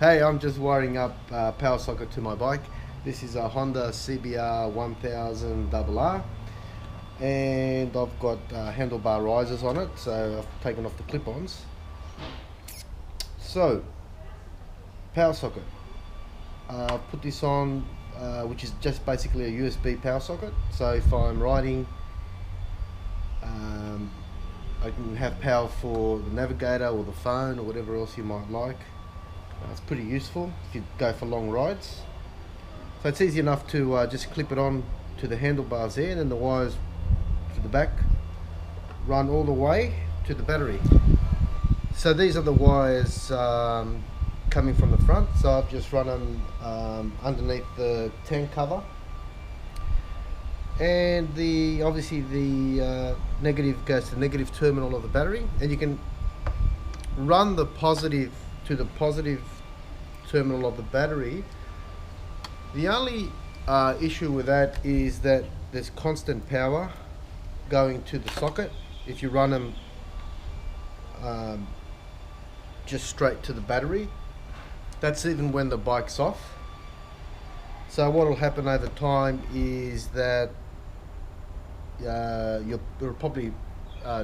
Hey, I'm just wiring up power socket to my bike. This is a Honda CBR 1000RR and I've got handlebar risers on it, so I've taken off the clip-ons. So, power socket. Put this on, which is just basically a USB power socket. So if I'm riding, I can have power for the navigator or the phone or whatever else you might like. It's pretty useful if you go for long rides. So it's easy enough to just clip it on to the handlebars there, and then the wires to the back run all the way to the battery. So these are the wires coming from the front, so I've just run them underneath the tank cover, and obviously the negative goes to the negative terminal of the battery, and you can run the positive to the positive terminal of the battery. The only issue with that is that there's constant power going to the socket if you run them just straight to the battery. That's even when the bike's off. So what will happen over time is that you'll probably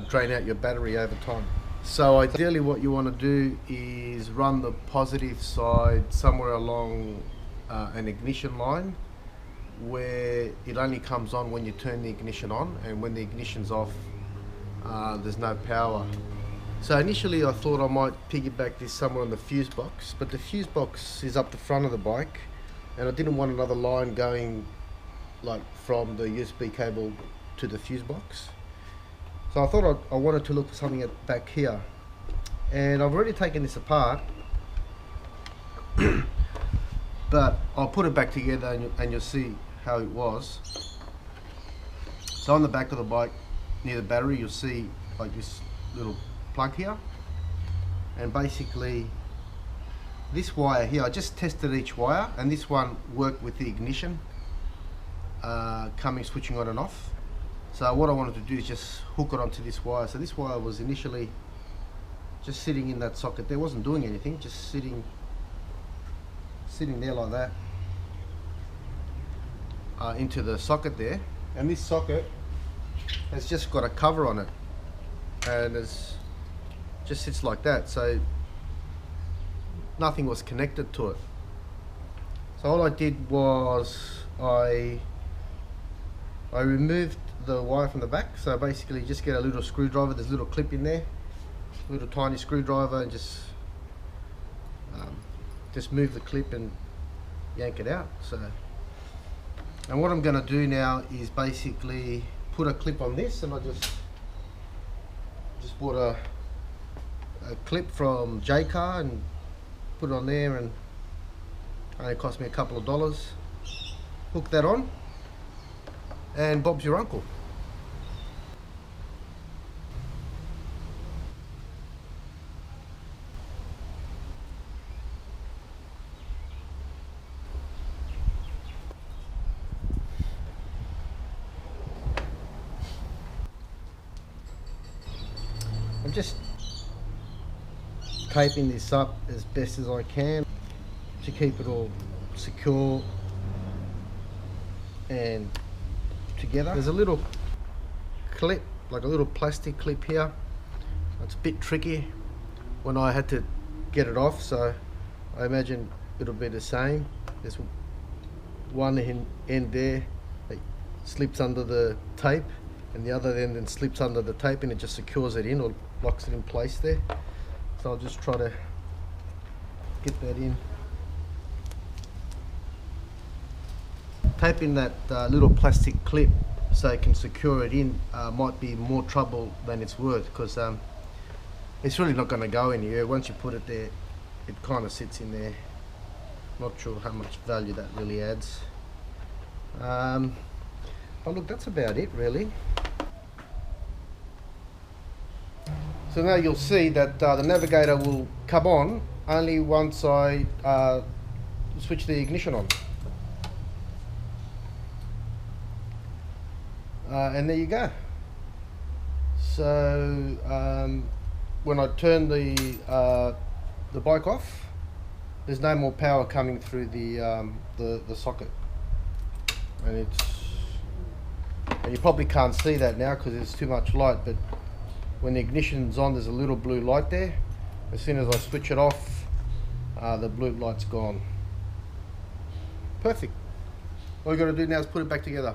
drain out your battery over time. So ideally what you want to do is run the positive side somewhere along an ignition line where it only comes on when you turn the ignition on, and when the ignition's off there's no power. So initially I thought I might piggyback this somewhere on the fuse box, but the fuse box is up the front of the bike and I didn't want another line going like from the USB cable to the fuse box. So I thought I wanted to look for something back here, and I've already taken this apart but I'll put it back together and you'll see how it was. So on the back of the bike near the battery you'll see like this little plug here, and basically this wire here, I just tested each wire, and this one worked with the ignition switching on and off. So what I wanted to do is just hook it onto this wire. So this wire was initially just sitting in that socket there, wasn't doing anything, just sitting there like that into the socket there. And this socket has just got a cover on it, and it's just sits like that, so nothing was connected to it. So all I did was I removed the wire from the back. So basically just get a little screwdriver, there's a little clip in there, a little tiny screwdriver, and just move the clip and yank it out. So, and what I'm going to do now is basically put a clip on this, and I just bought a clip from J-Car and put it on there, and it cost me a couple of dollars. Hook that on and Bob's your uncle. I'm just taping this up as best as I can to keep it all secure and together. There's a little clip, like a little plastic clip here. It's a bit tricky when I had to get it off, so I imagine it'll be the same. There's one end there that slips under the tape, and the other end then slips under the tape, and it just secures it in or locks it in place there. So I'll just try to get that in. Taping that little plastic clip so it can secure it in might be more trouble than it's worth, because it's really not going to go anywhere. Once you put it there, it kind of sits in there. Not sure how much value that really adds. But look, that's about it really. So now you'll see that the navigator will come on only once I switch the ignition on. And there you go. So when I turn the bike off, there's no more power coming through the socket, and you probably can't see that now because there's too much light, but when the ignition's on, there's a little blue light there. As soon as I switch it off, the blue light's gone. Perfect. All you got to do now is put it back together.